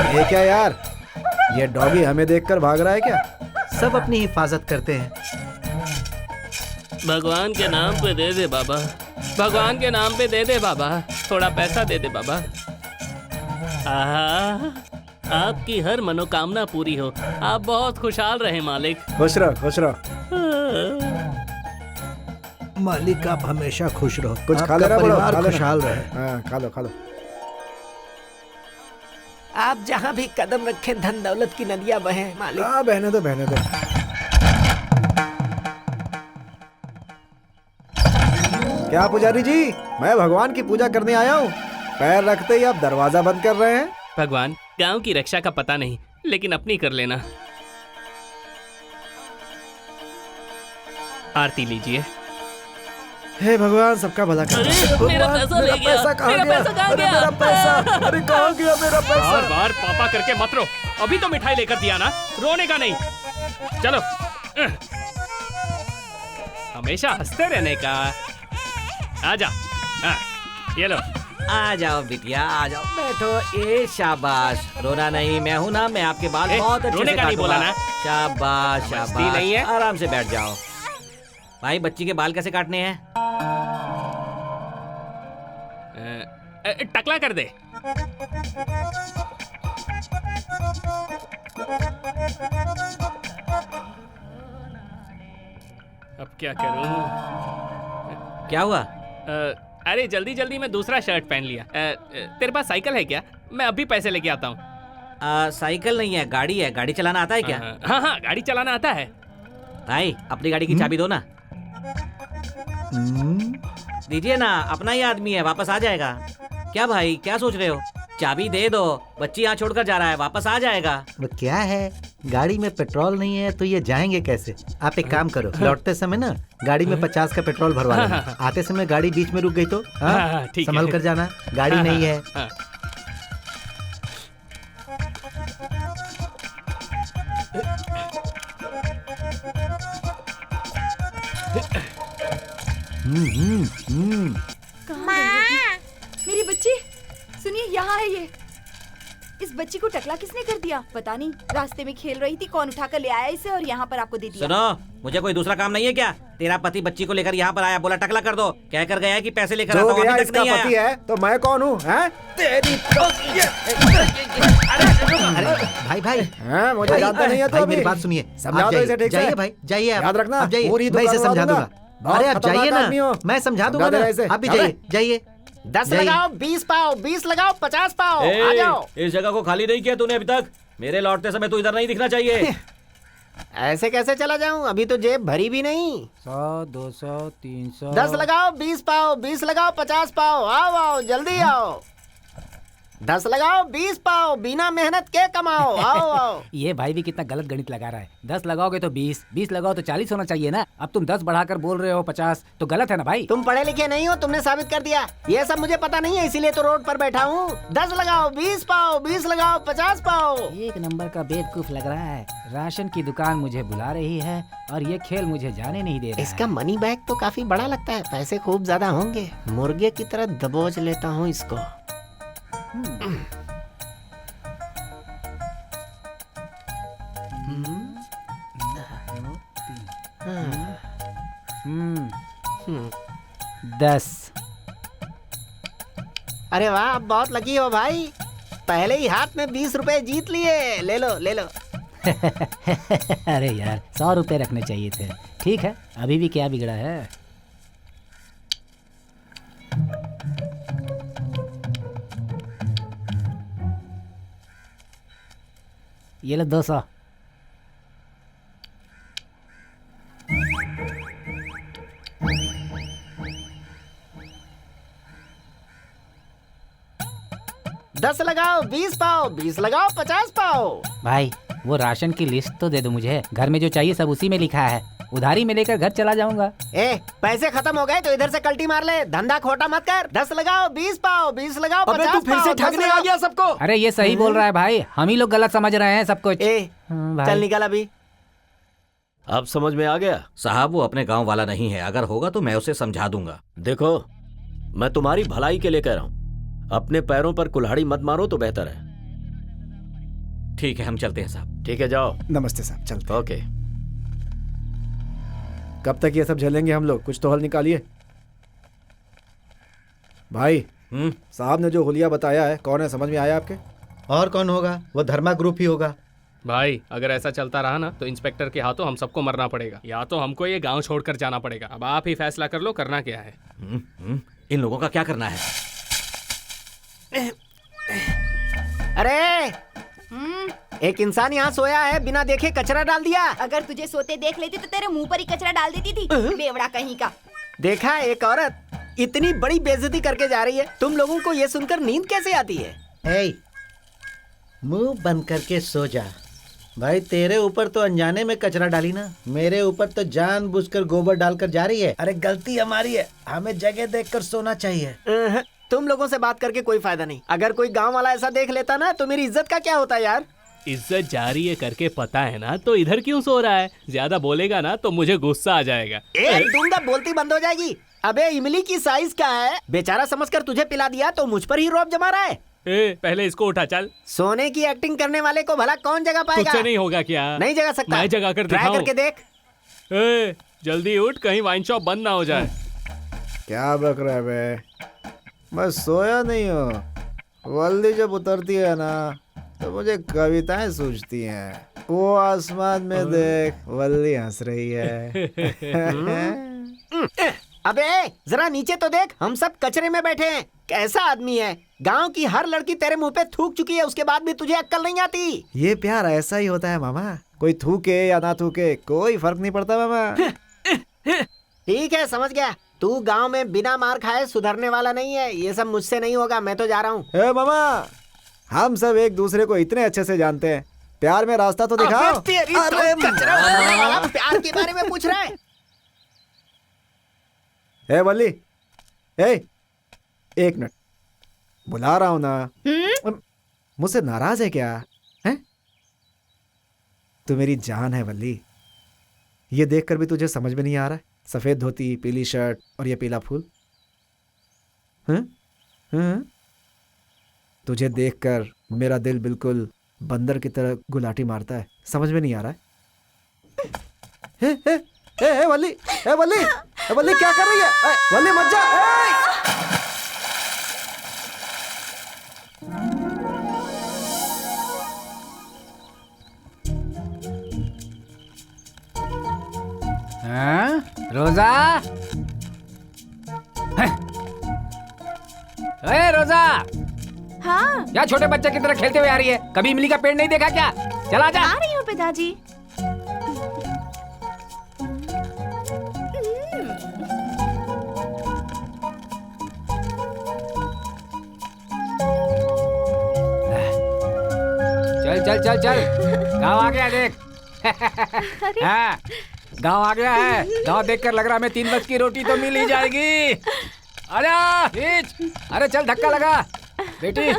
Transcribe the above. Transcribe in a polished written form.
ये क्या यार, ये डॉगी हमें देखकर भाग रहा है क्या? सब अपनी हिफाजत करते हैं। भगवान के नाम पे दे दे बाबा, भगवान के नाम पे दे दे बाबा, थोड़ा पैसा दे दे बाबा। आहा, आपकी हर मनोकामना पूरी हो, आप बहुत खुशहाल रहे मालिक। खुश रहो, खुश रहो। मालिक आप हमेशा खुश रहो, कुछ खा आपका लेना, परिवार खा लेना। खुशहाल रहे। हाँ, खा लो खा लो। आप जहाँ भी कदम रखें धन दौलत की नदियाँ बहें मालिक। हाँ, बहने दो बहने दो। क्या पुजारी जी, मैं भगवान की पूजा करने आया हूँ, पैर रखते ही आप दरवाजा बंद कर रहे हैं। भगवान, गांव की रक्षा का पता नहीं, लेकिन अपनी कर लेना। आरती लीजिए। हे भगवान, सबका भला कर। अरे, मेरा पैसा ले गया। पैसा कहाँ मेरा गया? पैसा कहाँ अरे गया? मेरा पैसा, अरे कहाँ गया मेरा पैसा? बार बार पापा करके मत रो, अभी तो मिठाई लेकर दिया ना, रोने का नहीं। चलो, हमेशा हंसते रहने का। आजा, ये लो। आ जाओ बिटिया, आ जाओ, बैठो। ए शाबाश, रोना नहीं, मैं हूँ ना, मैं आपके बाल बहुत अच्छे रोने से का नहीं काटूंगा। बोला ना? शाबाश मस्ती शाबाश, नहीं है? आराम से बैठ जाओ। भाई, बच्ची के बाल कैसे काटने हैं? टकला कर दे। अब क्या करूं? क्या हुआ? अरे जल्दी जल्दी में दूसरा शर्ट पहन लिया। तेरे पास साइकिल है क्या? मैं अभी पैसे लेके आता हूँ। साइकिल नहीं है, गाड़ी है। गाड़ी चलाना आता है क्या? हाँ हाँ, गाड़ी चलाना आता है। भाई, अपनी गाड़ी की चाबी दो ना। दीजिए ना, अपना ही आदमी है, वापस आ जाएगा। क्या भाई, क्या सोच रहे हो? चाबी दे दो, बच्ची यहाँ छोड़कर जा रहा है, वापस आ जाएगा। वो क्या है, गाड़ी में पेट्रोल नहीं है तो ये जाएंगे कैसे? आप एक काम करो, लौटते समय ना गाड़ी में 50 का पेट्रोल भरवा लेना। आते समय गाड़ी बीच में रुक गई तो हाँ, ठीक है। संभल कर जाना, गाड़ी नहीं है। माँ, मेरी बच्ची, सुनिए, यहाँ है ये। इस बच्ची को टकला किसने कर दिया? पता नहीं, रास्ते में खेल रही थी, कौन उठा कर ले आया इसे और यहाँ पर आपको दे दिया। सुनो, मुझे कोई दूसरा काम नहीं है क्या? तेरा पति बच्ची को लेकर यहाँ पर आया, बोला टकला कर दो, कह कर गया है कि पैसे लेकर आता जो हूँ, गया अभी तक इसका नहीं पति आया। है तो मैं कौन हूँ? हैं? तेरी अरे भाई भाई, हाँ, मुझे जानता नहीं है तो भाई अभी। मेरी बात सुनिए, समझा आप दो इसे ठीक से। जाइए भाई, जाइए आप। याद रखना, आप जाइए, पूरी मैं इसे दुकान समझा उड़ा दूंगा। दूंगा। अरे आप बहुत जाइए खतरनाक आदमी हो। ना, मैं समझा दूंगा समझा देना ना। इसे। आप भी चले। जाइए, जाइए। 10 जाइए। लगाओ, 20 पाओ, 20 लगाओ, 50 पाओ, आ जाओ। इस जगह को खाली नहीं किया तूने अभी तक। मेरे लौटते समय तू इधर नहीं दिखना चाहिए। ऐसे कैसे चला जाऊं? अभी तो जेब भरी भी नहीं। 100, 200, 300। 10 लगाओ, 20 पाओ, 20 लगाओ, 50 पाओ, आओ आओ, जल्दी आओ। 10 लगाओ, 20 पाओ, बिना मेहनत के कमाओ, आओ आओ। ये भाई भी कितना गलत गणित लगा रहा है। 10 लगाओगे तो 20, 20 लगाओ तो 40 होना चाहिए ना। अब तुम 10 बढ़ाकर बोल रहे हो 50, तो गलत है ना भाई। तुम पढ़े लिखे नहीं हो, तुमने साबित कर दिया। ये सब मुझे पता नहीं है, इसीलिए तो रोड पर बैठा हूँ। 10 लगाओ, 20 पाओ, 20 लगाओ, 50 पाओ। एक नंबर का बेवकूफ लग रहा है। राशन की दुकान मुझे बुला रही है और ये खेल मुझे जाने नहीं दे रहा इसका मनी बैग तो काफी बड़ा लगता है, पैसे खूब ज्यादा होंगे। मुर्गे की तरह दबोच लेता हूँ इसको। है। 10। अरे वाह, आप बहुत लकी हो भाई, पहले ही हाथ में 20 रुपए जीत लिए। ले लो ले लो। अरे यार, 100 रुपए रखने चाहिए थे। ठीक है, अभी भी क्या बिगड़ा है। ये लो 200। दस लगाओ, 20 पाओ, 20 लगाओ, 50 पाओ। भाई, वो राशन की लिस्ट तो दे दो मुझे। घर में जो चाहिए सब उसी में लिखा है। उधारी में लेकर घर चला जाऊंगा। पैसे खत्म हो गए तो इधर से कल्टी मार ले, धंधा खोटा मत कर। 10 लगाओ, 20 पाओ, 20 लगाओ, 50 पाओ। फिर से ठगने आ गया सबको। अरे ये सही बोल रहा है भाई, हम ही लोग गलत समझ रहे हैं सब कुछ। चल निकल अभी। अब समझ में आ गया। साहब, वो अपने गांव वाला नहीं है, अगर होगा तो मैं उसे समझा दूंगा। देखो, मैं तुम्हारी भलाई के लिए कह रहा हूं, अपने पैरों पर कुल्हाड़ी मत मारो तो बेहतर है। ठीक है, हम चलते हैं साहब। ठीक है, जाओ। नमस्ते साहब, चलते हैं। ओके। कब तक ये सब झेलेंगे हम लोग? कुछ तो हल निकालिए भाई। साहब ने जो हुलिया बताया है, कौन है, समझ में आया आपके? और कौन होगा? वो धर्मा ग्रुप ही होगा। भाई अगर ऐसा चलता रहा ना तो इंस्पेक्टर के हाथों हम सबको मरना पड़ेगा, या तो हमको ये गांव छोड़कर जाना पड़ेगा। अब आप ही फैसला कर लो, करना क्या है। इन लोगों का क्या करना है? अरे एक इंसान यहाँ सोया है, बिना देखे कचरा डाल दिया। अगर तुझे सोते देख लेती तो तेरे मुंह पर ही कचरा डाल देती थी, बेवड़ा कहीं का। देखा, एक औरत इतनी बड़ी बेइज्जती करके जा रही है। तुम लोगों को ये सुनकर नींद कैसे आती है? ए, मुंह बंद करके सो जा। भाई तेरे ऊपर तो अनजाने में कचरा डाली ना, मेरे ऊपर तो जानबूझकर गोबर डालकर जा रही है। अरे गलती हमारी है, हमें जगह देखकर सोना चाहिए। तुम लोगों से बात करके कोई फायदा नहीं। अगर कोई गांव वाला ऐसा देख लेता ना तो मेरी इज्जत का क्या होता यार। इज्जत जा रही है करके पता है ना, तो इधर क्यों सो रहा है? ज्यादा बोलेगा ना तो मुझे गुस्सा आ जाएगा। दूंगा, बोलती बंद हो जाएगी। अबे इमली की साइज क्या है, बेचारा समझकर तुझे पिला दिया तो मुझ पर ही रौब जमा रहा है। पहले इसको उठा। चल, सोने की एक्टिंग करने वाले को भला कौन जगा पाएगा? तुझसे नहीं होगा क्या? नहीं जगा सकता। मैं जगा कर ट्राई दिखाऊं। करके देख। जल्दी उठ, कहीं वाइन शॉप बंद ना हो जाए। क्या बक रहा है बे? मैं सोया नहीं हूँ। वल्दी जब उतरती है ना तो मुझे कविताएं सूझती हैं। वो आसमान में देख, वल्दी हंस रही है। अबे जरा नीचे तो देख, हम सब कचरे में बैठे हैं। कैसा आदमी है? गांव की हर लड़की तेरे मुंह पे थूक चुकी है, उसके बाद भी तुझे अक्ल नहीं आती। ये प्यार ऐसा ही होता है मामा, कोई थूके या ना थूके कोई फर्क नहीं पड़ता मामा। ठीक है, समझ गया। तू गांव में बिना मार खाए सुधरने वाला नहीं है। ये सब मुझसे नहीं होगा, मैं तो जा रहा हूँ। ए मामा, हम सब एक दूसरे को इतने अच्छे से जानते हैं, प्यार में रास्ता तो दिखाओ। अबे तेरी तो कचरा उड़ाने वाला प्यार के बारे में पूछ रहा है। ए वल्ली, एक मिनट, बुला रहा हूं ना। मुझसे नाराज है क्या? है? तू मेरी जान है वल्ली। ये देखकर भी तुझे समझ में नहीं आ रहा है? सफेद धोती, पीली शर्ट और ये पीला फूल। हैं? तुझे देखकर मेरा दिल बिल्कुल बंदर की तरह गुलाटी मारता है। समझ में नहीं आ रहा है? वल्ली, वल्ली, वल्ली क्या कर रही है? वल्ली मत जा। रोजा, अरे रोजा, हाँ, क्या छोटे बच्चे की तरह खेलते हुए आ रही है? कभी इमली का पेड़ नहीं देखा क्या? चला जा। आ रही हूँ पिताजी। चल चल चल चल, गाँव आ गया देख। हाँ, गाँव आ गया है। गाँव देखकर लग रहा है हमें 3 वक्त की रोटी तो मिल ही जाएगी। अरे हिच, अरे चल धक्का लगा बेटी।